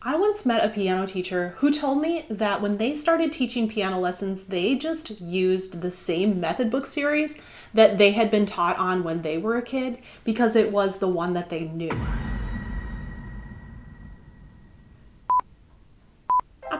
I once met a piano teacher who told me that when they started teaching piano lessons, they just used the same method book series that they had been taught on when they were a kid because it was the one that they knew.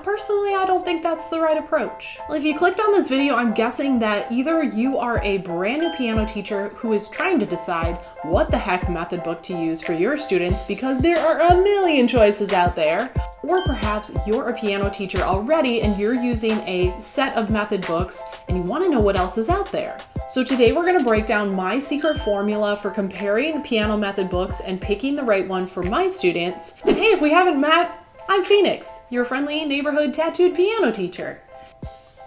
Personally, I don't think that's the right approach. Well, if you clicked on this video, I'm guessing that either you are a brand new piano teacher who is trying to decide what the heck method book to use for your students because there are a million choices out there, or perhaps you're a piano teacher already and you're using a set of method books and you want to know what else is out there. So today we're going to break down my secret formula for comparing piano method books and picking the right one for my students. And hey, if we haven't met, I'm Phoenix, your friendly neighborhood tattooed piano teacher.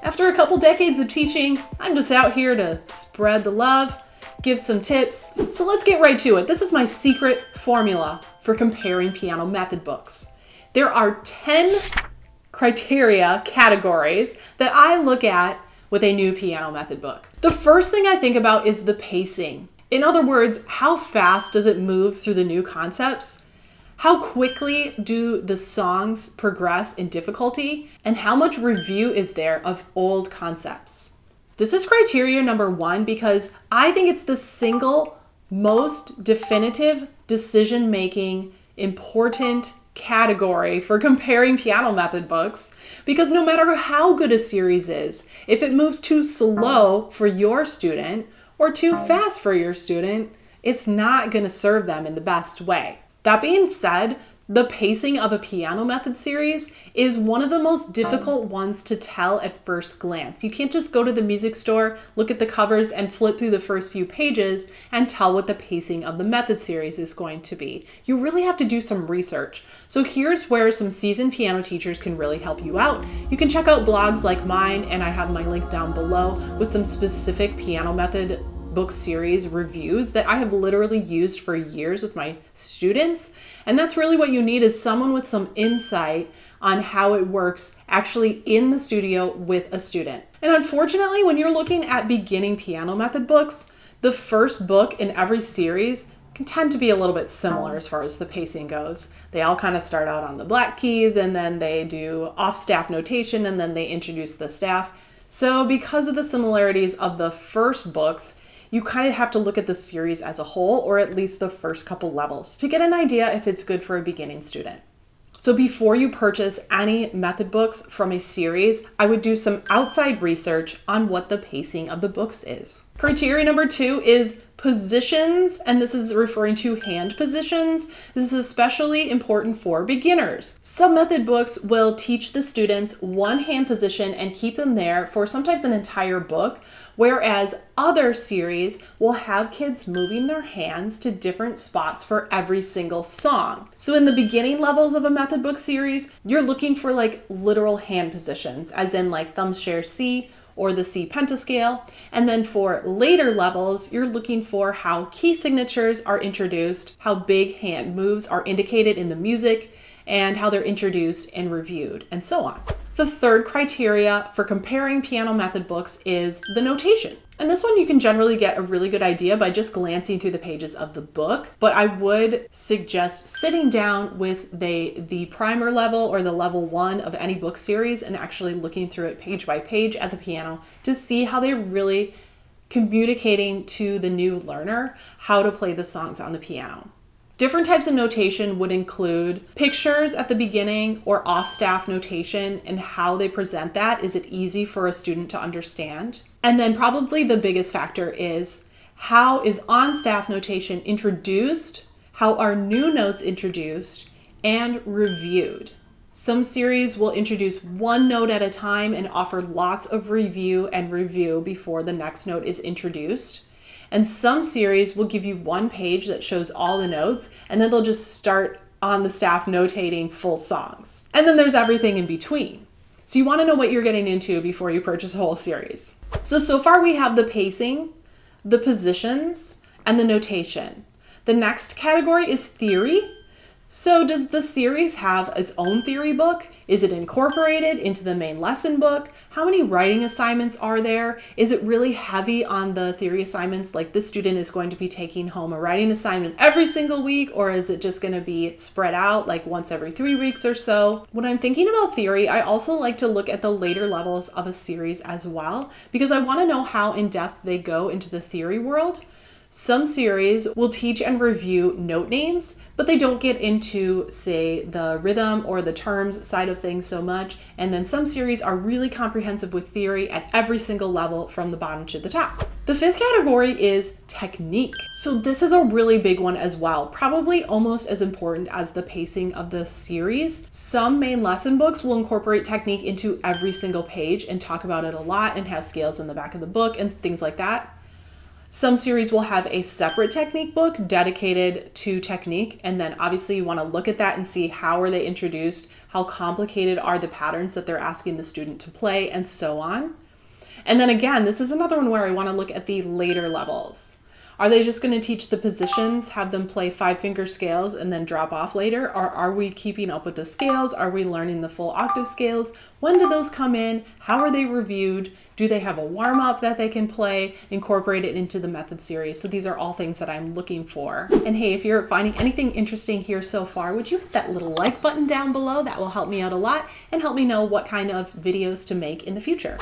After a couple decades of teaching, I'm just out here to spread the love, give some tips. So let's get right to it. This is my secret formula for comparing piano method books. There are 10 criteria categories that I look at with a new piano method book. The first thing I think about is the pacing. In other words, how fast does it move through the new concepts? How quickly do the songs progress in difficulty? And how much review is there of old concepts? This is criteria number one because I think it's the single most definitive decision-making important category for comparing piano method books, because no matter how good a series is, if it moves too slow for your student or too fast for your student, it's not going to serve them in the best way. That being said, the pacing of a piano method series is one of the most difficult ones to tell at first glance. You can't just go to the music store, look at the covers, and flip through the first few pages and tell what the pacing of the method series is going to be. You really have to do some research. So here's where some seasoned piano teachers can really help you out. You can check out blogs like mine, and I have my link down below with some specific piano method book series reviews that I have literally used for years with my students. And that's really what you need, is someone with some insight on how it works actually in the studio with a student. And unfortunately, when you're looking at beginning piano method books, the first book in every series can tend to be a little bit similar as far as the pacing goes. They all kind of start out on the black keys, and then they do off-staff notation, and then they introduce the staff. So because of the similarities of the first books, you kind of have to look at the series as a whole, or at least the first couple levels, to get an idea if it's good for a beginning student. So before you purchase any method books from a series, I would do some outside research on what the pacing of the books is. Criteria number two is positions, and this is referring to hand positions. This is especially important for beginners. Some method books will teach the students one hand position and keep them there for sometimes an entire book, whereas other series will have kids moving their hands to different spots for every single song. So in the beginning levels of a method book series, you're looking for like literal hand positions, as in like thumb share C, or the C pentascale. And then for later levels, you're looking for how key signatures are introduced, how big hand moves are indicated in the music, and how they're introduced and reviewed, and so on. The third criteria for comparing piano method books is the notation. And this one you can generally get a really good idea by just glancing through the pages of the book, but I would suggest sitting down with the primer level or the level one of any book series and actually looking through it page by page at the piano to see how they're really communicating to the new learner how to play the songs on the piano. Different types of notation would include pictures at the beginning or off-staff notation, and how they present that. Is it easy for a student to understand? And then probably the biggest factor is, how is on-staff notation introduced, how are new notes introduced, and reviewed. Some series will introduce one note at a time and offer lots of review before the next note is introduced. And some series will give you one page that shows all the notes, and then they'll just start on the staff notating full songs. And then there's everything in between. So you want to know what you're getting into before you purchase a whole series. So far we have the pacing, the positions, and the notation. The next category is theory. So does the series have its own theory book? Is it incorporated into the main lesson book? How many writing assignments are there? Is it really heavy on the theory assignments, like this student is going to be taking home a writing assignment every single week, or is it just going to be spread out like once every 3 weeks or so? When I'm thinking about theory, I also like to look at the later levels of a series as well, because I want to know how in depth they go into the theory world. Some series will teach and review note names, but they don't get into, say, the rhythm or the terms side of things so much. And then some series are really comprehensive with theory at every single level from the bottom to the top. The fifth category is technique. So this is a really big one as well, probably almost as important as the pacing of the series. Some main lesson books will incorporate technique into every single page and talk about it a lot and have scales in the back of the book and things like that. Some series will have a separate technique book dedicated to technique, and then obviously you want to look at that and see how are they introduced, how complicated are the patterns that they're asking the student to play, and so on. And then again, this is another one where I want to look at the later levels. Are they just going to teach the positions, have them play 5-finger scales and then drop off later? Or are we keeping up with the scales? Are we learning the full octave scales? When do those come in? How are they reviewed? Do they have a warm-up that they can play? Incorporate it into the method series. So these are all things that I'm looking for. And hey, if you're finding anything interesting here so far, would you hit that little like button down below? That will help me out a lot and help me know what kind of videos to make in the future.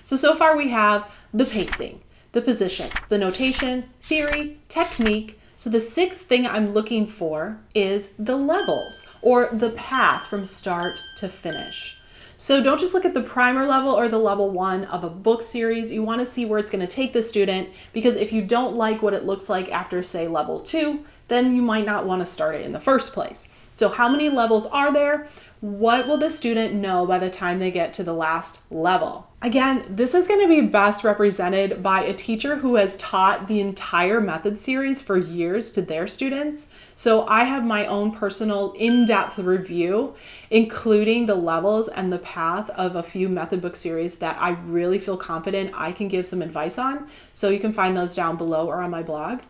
So far we have the pacing, the positions, the notation, theory, technique. So the sixth thing I'm looking for is the levels, or the path from start to finish. So don't just look at the primer level or the level 1 of a book series. You want to see where it's going to take the student, because if you don't like what it looks like after, say, level 2, then you might not want to start it in the first place. So how many levels are there? What will the student know by the time they get to the last level? Again, this is going to be best represented by a teacher who has taught the entire method series for years to their students. So I have my own personal in-depth review, including the levels and the path of a few method book series that I really feel confident I can give some advice on. So you can find those down below or on my blog,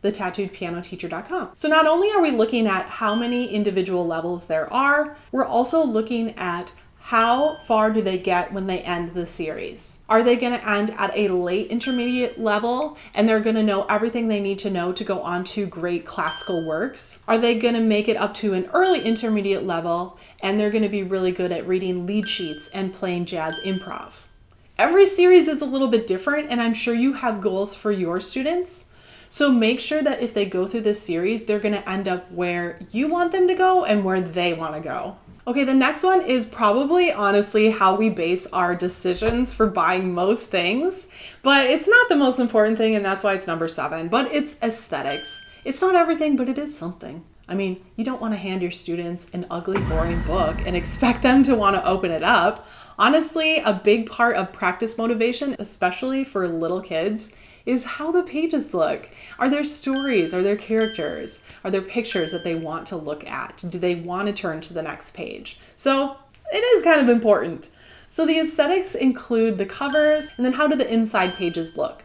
TheTattooedPianoTeacher.com. So not only are we looking at how many individual levels there are, we're also looking at how far do they get when they end the series. Are they going to end at a late intermediate level and they're going to know everything they need to know to go on to great classical works? Are they going to make it up to an early intermediate level and they're going to be really good at reading lead sheets and playing jazz improv? Every series is a little bit different, and I'm sure you have goals for your students. So make sure that if they go through this series, they're going to end up where you want them to go and where they want to go. Okay, the next one is probably honestly how we base our decisions for buying most things, but it's not the most important thing, and that's why it's number 7, but it's aesthetics. It's not everything, but it is something. I mean, you don't want to hand your students an ugly, boring book and expect them to want to open it up. Honestly, a big part of practice motivation, especially for little kids, is how the pages look. Are there stories? Are there characters? Are there pictures that they want to look at? Do they want to turn to the next page? So it is kind of important. So the aesthetics include the covers, and then how do the inside pages look?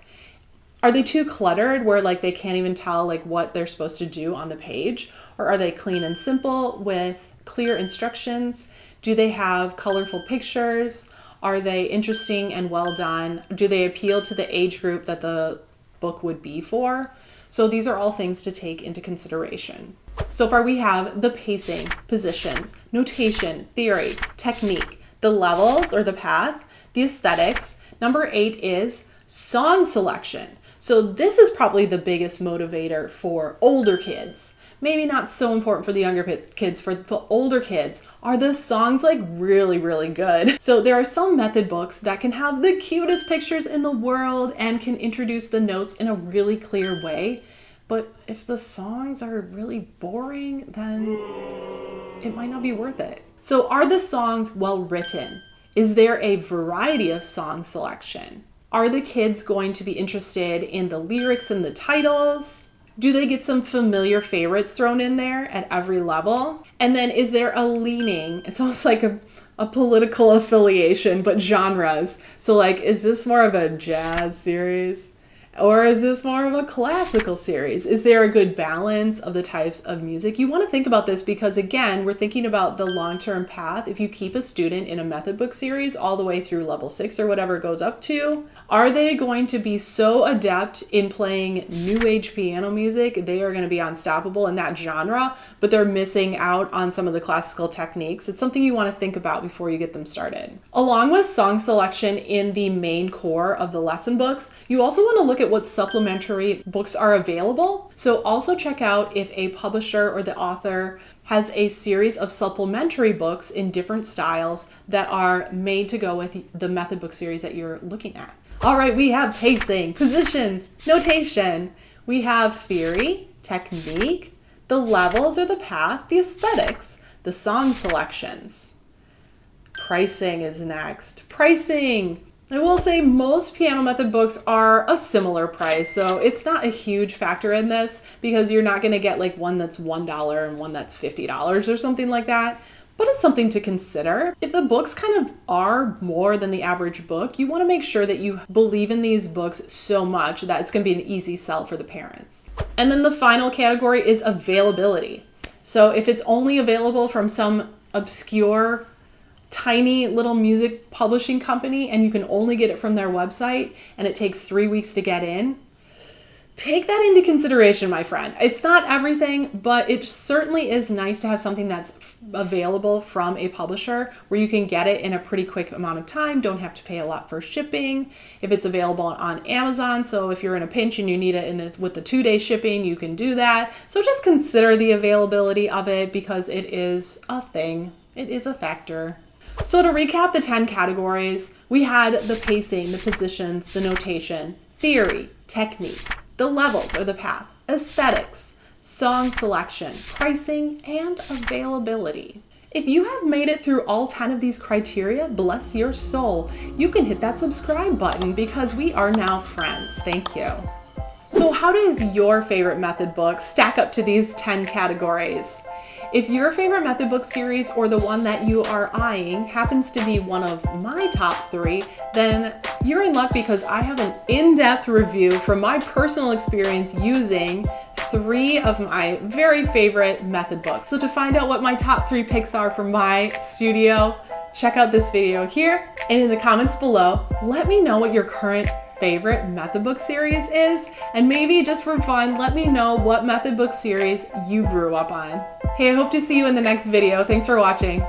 Are they too cluttered where like they can't even tell like what they're supposed to do on the page? Or are they clean and simple with clear instructions? Do they have colorful pictures? Are they interesting and well done? Do they appeal to the age group that the book would be for? So these are all things to take into consideration. So far we have the pacing, positions, notation, theory, technique, the levels or the path, the aesthetics. Number 8 is song selection. So this is probably the biggest motivator for older kids. Maybe not so important for the younger kids. For the older kids, are the songs like really, really good? So there are some method books that can have the cutest pictures in the world and can introduce the notes in a really clear way. But if the songs are really boring, then it might not be worth it. So are the songs well written? Is there a variety of song selection? Are the kids going to be interested in the lyrics and the titles? Do they get some familiar favorites thrown in there at every level? And then is there a leaning? It's almost like a political affiliation, but genres. So like, is this more of a jazz series? Or is this more of a classical series? Is there a good balance of the types of music? You want to think about this because, again, we're thinking about the long-term path. If you keep a student in a method book series all the way through level 6 or whatever it goes up to, are they going to be so adept in playing new age piano music? They are going to be unstoppable in that genre, but they're missing out on some of the classical techniques. It's something you want to think about before you get them started. Along with song selection in the main core of the lesson books, you also want to look at what supplementary books are available. So also check out if a publisher or the author has a series of supplementary books in different styles that are made to go with the method book series that you're looking at. All right, we have pacing, positions, notation. We have theory, technique, the levels or the path, the aesthetics, the song selections. Pricing is next. Pricing. I will say most piano method books are a similar price, so it's not a huge factor in this because you're not going to get like one that's $1 and one that's $50 or something like that, but it's something to consider. If the books kind of are more than the average book, you want to make sure that you believe in these books so much that it's going to be an easy sell for the parents. And then the final category is availability. So if it's only available from some obscure tiny little music publishing company and you can only get it from their website and it takes 3 weeks to get in, take that into consideration, my friend. It's not everything, but it certainly is nice to have something that's available from a publisher where you can get it in a pretty quick amount of time, don't have to pay a lot for shipping. If it's available on Amazon, so if you're in a pinch and you need it with the 2-day shipping, you can do that. So just consider the availability of it because it is a thing. It is a factor. So to recap the 10 categories, we had the pacing, the positions, the notation, theory, technique, the levels or the path, aesthetics, song selection, pricing, and availability. If you have made it through all 10 of these criteria, bless your soul, you can hit that subscribe button because we are now friends. Thank you. So how does your favorite method book stack up to these 10 categories? If your favorite method book series or the one that you are eyeing happens to be one of my top 3, then you're in luck because I have an in-depth review from my personal experience using 3 of my very favorite method books. So to find out what my top 3 picks are from my studio, check out this video here. And in the comments below, let me know what your current favorite method book series is, and maybe just for fun, let me know what method book series you grew up on. Hey, I hope to see you in the next video. Thanks for watching.